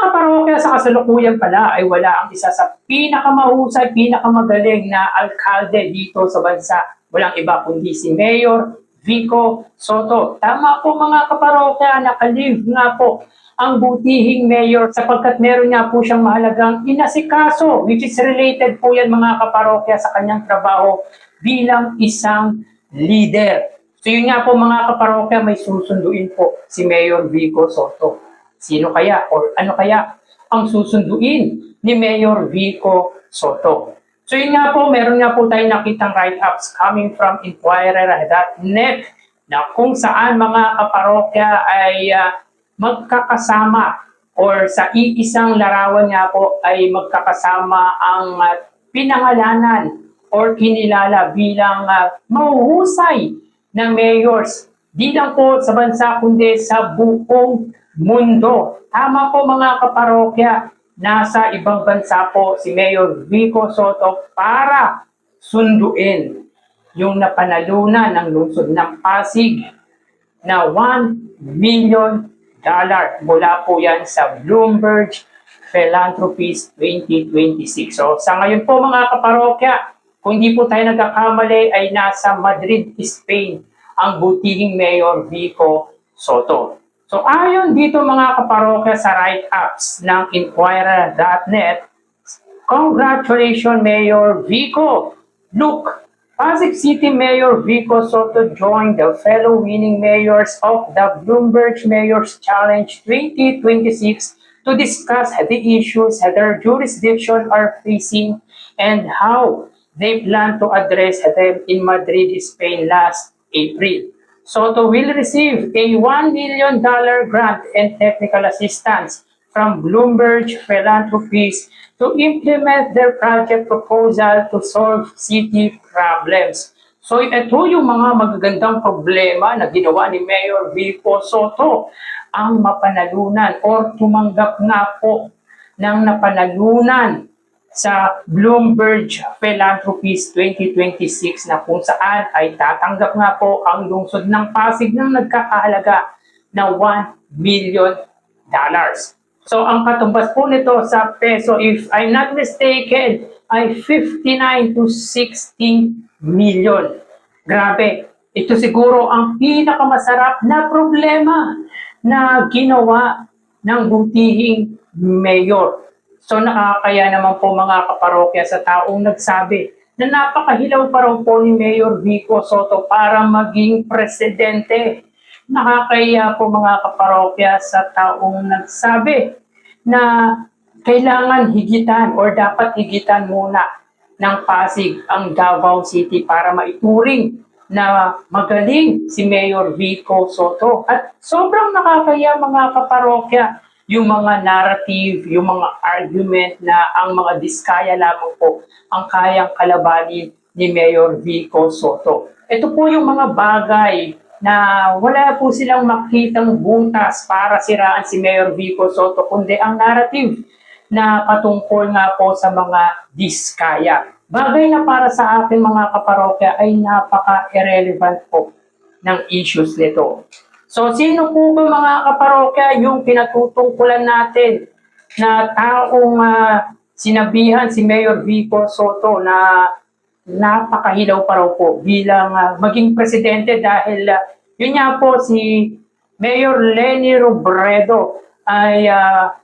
kaparokya, sa kasalukuyan pala ay wala ang isa sa pinakamahusay, pinakamagaling na alkalde dito sa bansa. Walang iba kundi si Mayor Vico Soto. Tama po mga kaparokya, nakalive nga po ang butihing mayor sapagkat meron nga po siyang mahalagang inasikaso, which is related po yan mga kaparokya sa kanyang trabaho bilang isang leader. So yun nga po mga kaparokya, may susunduin po si Mayor Vico Soto. Sino kaya or ano kaya ang susunduin ni Mayor Vico Soto? So yun nga po, meron nga po tayong nakitang write-ups coming from Inquirer.net na kung saan mga kaparokya ay magkakasama or sa iisang larawan nga po ay magkakasama ang pinangalanan or kinilala bilang mahuhusay na mayors. Di lang po sa bansa kundi sa buong mundo. Tama po mga kaparokya, nasa ibang bansa po si Mayor Vico Soto para sunduin yung napanalunan ng lungsod ng Pasig na $1 million mula po yan sa Bloomberg Philanthropies 2026. So sa ngayon po mga kaparokya, kung di po tayo nagkakamali ay nasa Madrid, Spain ang butihing Mayor Vico Soto. So ayon dito mga kaparokya sa write-ups ng Inquirer.net, congratulations Mayor Vico. Look, Pasig City Mayor Vico Soto joined the fellow winning mayors of the Bloomberg Mayors Challenge 2026 to discuss the issues their jurisdiction are facing and how they plan to address them in Madrid, Spain last April. Soto will receive a $1 million grant and technical assistance from Bloomberg Philanthropies to implement their project proposal to solve city problems. So ito yung mga magagandang problema na ginawa ni Mayor Vico Soto, ang mapanalunan or tumanggap nga po ng napanalunan sa Bloomberg Philanthropies 2026 na kung saan ay tatanggap nga po ang lungsod ng Pasig ng nagkakahalaga na $1 million. So ang katumbas po nito sa peso, if I'm not mistaken, ay 59 to 60 million. Grabe, ito siguro ang pinakamasarap na problema na ginawa ng butihing mayor. So nakakaya naman po mga kaparokya sa taong nagsabi na napakahilaw pa raw po ni Mayor Vico Soto para maging presidente. Nakakaya po mga kaparokya sa taong nagsabi na kailangan higitan or dapat higitan muna ng Pasig ang Davao City para maituring na magaling si Mayor Vico Soto. At sobrang nakakaya mga kaparokya yung mga narrative, yung mga argument na ang mga diskaya lamang po ang kayang kalabanin ni Mayor Vico Soto. Ito po yung mga bagay na wala po silang makitang butas para siraan si Mayor Vico Soto, kundi ang narrative na patungkol nga po sa mga diskaya. Bagay na para sa akin mga kaparokya ay napaka-irrelevant po ng issues nito. So sino po ba mga kaparokya yung pinatutungkulan natin na taong sinabihan si Mayor Vico Soto na napakahilaw pa raw po bilang maging presidente dahil yun nga po si Mayor Leni Robredo ay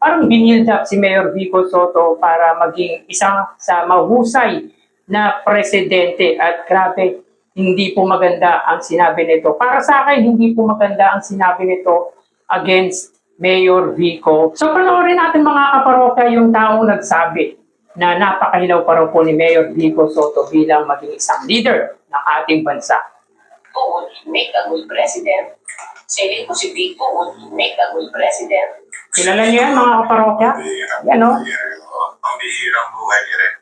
parang binild up si Mayor Vico Soto para maging isang sa mahusay na presidente at grabe, hindi po maganda ang sinabi nito. Para sa akin, hindi po maganda ang sinabi nito against Mayor Vico. So panoorin natin mga kaparokya yung taong nagsabi na napakahilaw pa raw po ni Mayor Vico Soto bilang maging isang leader ng ating bansa. Would make a good president. Saying ko si Vico would make a good president. Kilala niyo yan mga kaparokya? Yan o. Ang bihirang buhay rin.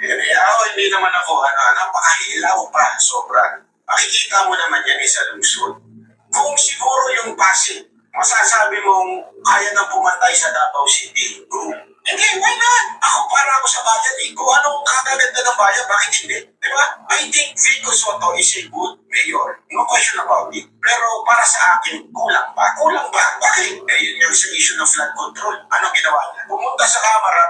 Ako hindi naman ako, napakahilaw pa, sobra. Makikita mo naman yan sa lungsod. Kung siguro yung Pasig masasabi mong kaya na pumantay sa Davao City? Go. Hindi, why not? Para ako sa bayan eh. Kung anong kakaganda ng bayan, bakit hindi? Di ba? I think Vico Soto is a good mayor. No question about it. Pero para sa akin, kulang pa. Kulang pa. Bakit? Yun yung sa issue ng flood control. Anong ginawa niya? Pumunta sa Kamara,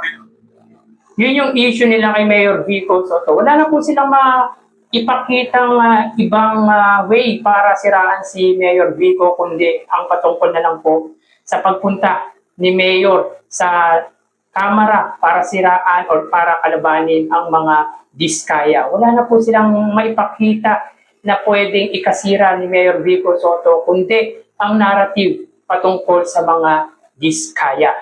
Yun yung issue nila kay Mayor Vico Soto. Wala na po silang ipakitang ibang way para siraan si Mayor Vico, kundi ang patungkol na lang po sa pagpunta ni Mayor sa Kamara para siraan o para kalabanin ang mga diskaya. Wala na po silang maipakita na pwedeng ikasira ni Mayor Vico Soto, kundi ang narrative patungkol sa mga diskaya.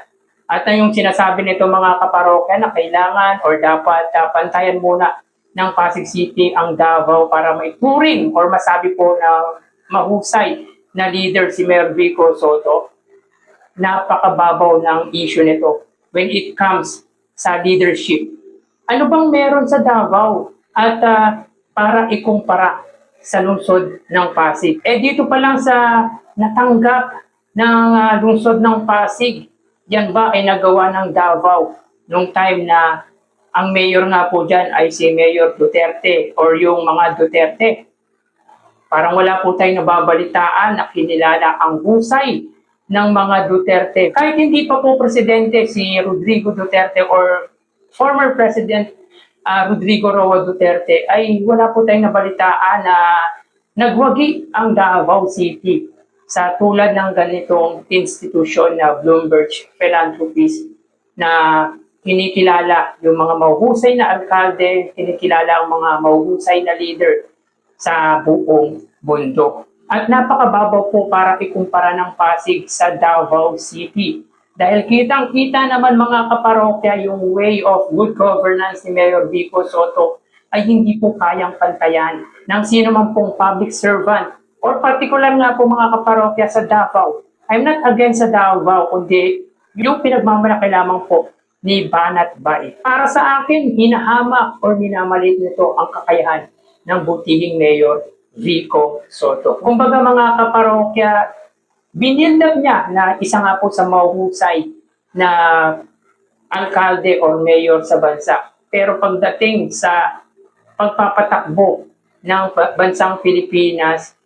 At yung sinasabi nito mga kaparokya na kailangan or dapat pantayan muna ng Pasig City ang Davao para maituring or masabi po na mahusay na leader si Mayor Vico Soto, napakababaw ng issue nito when it comes sa leadership. Ano bang meron sa Davao at para ikumpara sa lungsod ng Pasig? Dito pa lang sa natanggap ng lungsod ng Pasig, yan ba ay nagawa ng Davao nung time na ang mayor nga po dyan ay si Mayor Duterte or yung mga Duterte? Parang wala po tayong nababalitaan na kinilala ang husay ng mga Duterte. Kahit hindi pa po presidente si Rodrigo Duterte or former President Rodrigo Roa Duterte, ay wala po tayong nabalitaan na nagwagi ang Davao City sa tulad ng ganitong institusyon na Bloomberg Philanthropies na kinikilala yung mga mahuhusay na alkalde, kinikilala ang mga mahuhusay na leader sa buong mundo. At napakababaw po para ikumpara ng Pasig sa Davao City. Dahil kitang-kita naman mga kaparokya yung way of good governance ni Mayor Vico Soto ay hindi po kayang pantayan ng sino man pong public servant or particular nga po mga kaparokya sa Davao. I'm not against sa Davao, kundi yung pinagmamalaki lamang po ni Banat Bay. Para sa akin, hinahamak or minamalit nito ang kakayahan ng butihing Mayor Vico Soto. Kumbaga mga kaparokya, binildab niya na isa nga po sa mahuhusay na alkalde or mayor sa bansa. Pero pagdating sa pagpapatakbo ng bansang Pilipinas,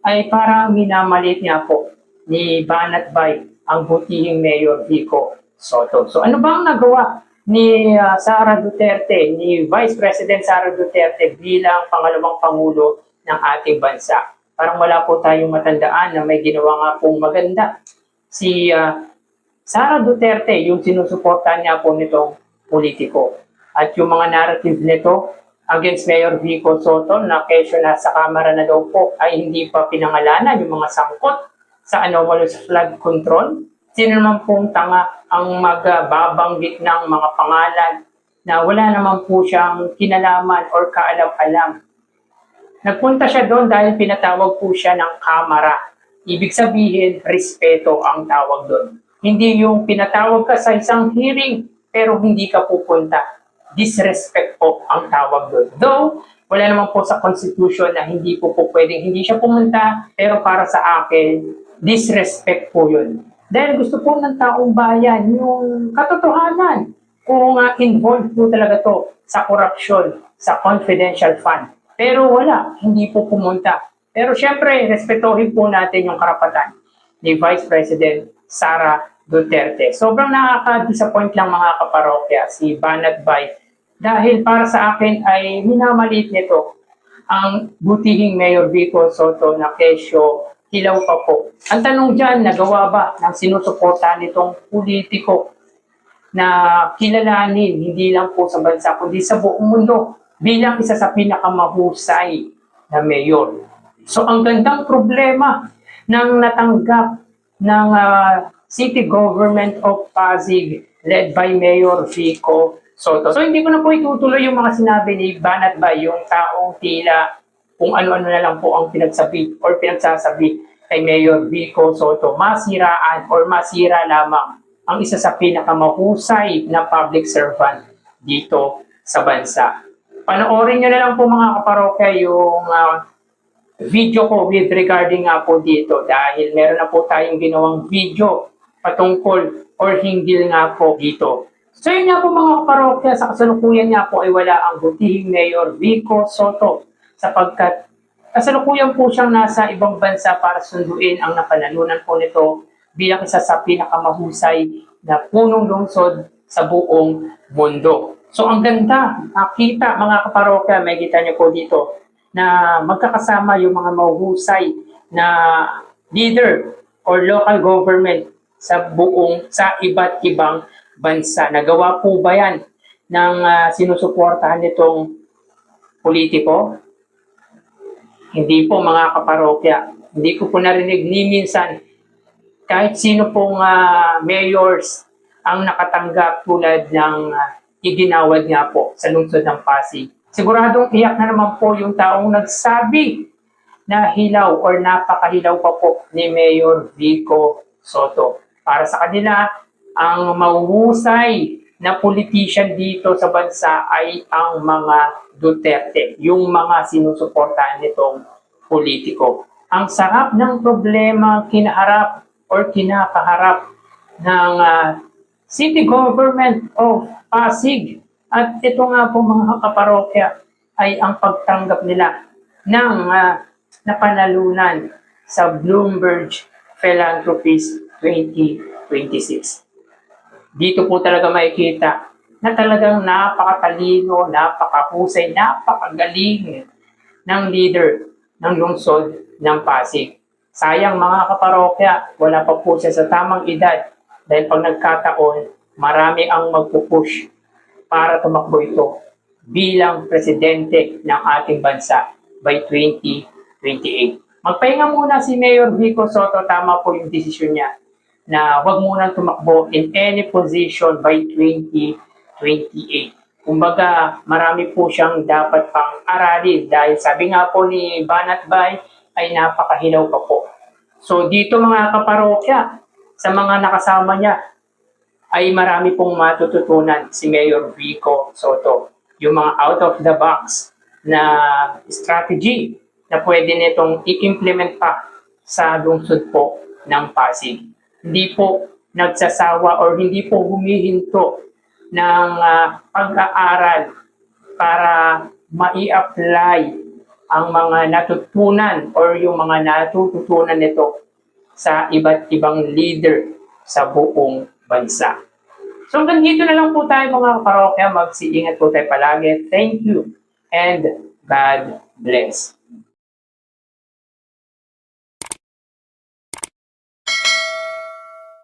ay parang minamalit niya po ni Banat Bay ang butihing Mayor Vico Soto. So ano ba ang nagawa ni Sara Duterte, ni Vice President Sara Duterte bilang pangalawang Pangulo ng ating bansa? Parang wala po tayong matandaan na may ginawa nga pong maganda. Si Sara Duterte, yung sinusuportahan niya po nitong politiko. At yung mga narrative nito against Mayor Vico Soto na kesyo na sa Kamara na daw po ay hindi pa pinangalanan yung mga sangkot sa anomalous flood control. Sino naman pong tanga ang magbabanggit ng mga pangalan na wala naman po siyang kinalaman or kaalam-alam. Nagpunta siya doon dahil pinatawag po siya ng Kamara. Ibig sabihin, respeto ang tawag doon. Hindi yung pinatawag ka sa isang hearing pero hindi ka pupunta. Disrespect po ang tawag doon. Though, wala naman po sa Constitution na hindi po pwedeng hindi siya pumunta, pero para sa akin, disrespect po yun. Dahil gusto po ng taong bayan yung katotohanan kung involved po talaga to sa corruption, sa confidential fund. Pero wala, hindi po pumunta. Pero syempre, respetuhin po natin yung karapatan ni Vice President Sara Duterte. Sobrang nakaka-disappoint lang mga kaparokya si Banat Bay dahil para sa akin ay minamalit nito ang butihing Mayor Vico Soto na kesyo hilaw pa po. Ang tanong dyan, nagawa ba ng sinusuportahan nitong politiko na kilalanin hindi lang po sa bansa kundi sa buong mundo bilang isa sa pinakamahusay na mayor? So ang gandang problema ng natanggap ng City Government of Pasig led by Mayor Vico Soto. So hindi ko na po itutuloy yung mga sinabi ni Banat Bay, yung taong tila kung ano-ano na lang po ang pinagsabi or pinagsasabi kay Mayor Vico Soto. Masiraan or masira lamang ang isa sa pinakamahusay na public servant dito sa bansa. Panoorin nyo na lang po mga kaparokya yung video ko with regarding nga po dito dahil meron na po tayong ginawang video patungkol or hinggil nga po dito. So yun nga po mga kaparokya, sa kasalukuyan nga po ay wala ang butihing Mayor Vico Soto sapagkat kasalukuyan po siyang nasa ibang bansa para sunduin ang napanalunan po nito bilang isa sa pinakamahusay na punong lungsod sa buong mundo. So ang ganda, nakita mga kaparokya, may kita niyo po dito na magkakasama yung mga mahuhusay na leader or local government sa iba't ibang bansa. Nagawa po ba yan ng sinusuportahan nitong politiko? Hindi po mga kaparokya. Hindi ko po narinig ni minsan kahit sino pong mayors ang nakatanggap tulad ng iginawad nga po sa lungsod ng Pasig. Siguradong iyak na naman po yung taong nagsabi na hilaw or napakahilaw pa po ni Mayor Vico Soto. Para sa kanila, ang mahuhusay na politician dito sa bansa ay ang mga Duterte, yung mga sinusuportahan nitong politiko. Ang sarap ng problema kinaharap or kinakaharap ng City Government of Pasig. At ito nga po mga kaparokya ay ang pagtanggap nila ng napanalunan sa Bloomberg Philanthropies 2026. Dito po talaga makikita na talagang napakatalino, napakahusay, napakagaling ng leader ng lungsod ng Pasig. Sayang mga kaparokya, wala pa po siya sa tamang edad dahil pag nagkataon, marami ang magpupush para tumakbo ito bilang presidente ng ating bansa by 2028. Magpahinga muna si Mayor Vico Soto, tama po yung desisyon niya na wag munang tumakbo in any position by 2028. Kumbaga, marami po siyang dapat pang aralin dahil sabi nga po ni Banat Bay ay napakahilaw pa po. So dito mga kaparokya, sa mga nakasama niya, ay marami pong matututunan si Mayor Vico Soto. Yung mga out of the box na strategy na pwede nitong i-implement pa sa lungsod po ng Pasig. Hindi po nagsasawa or hindi po humihinto ng pag-aaral para mai-apply ang mga natutunan or yung mga natututunan nito sa iba't ibang leader sa buong bansa. So hanggang dito na lang po tayo mga parokya. Mag-iingat po tayo palagi. Thank you and God bless.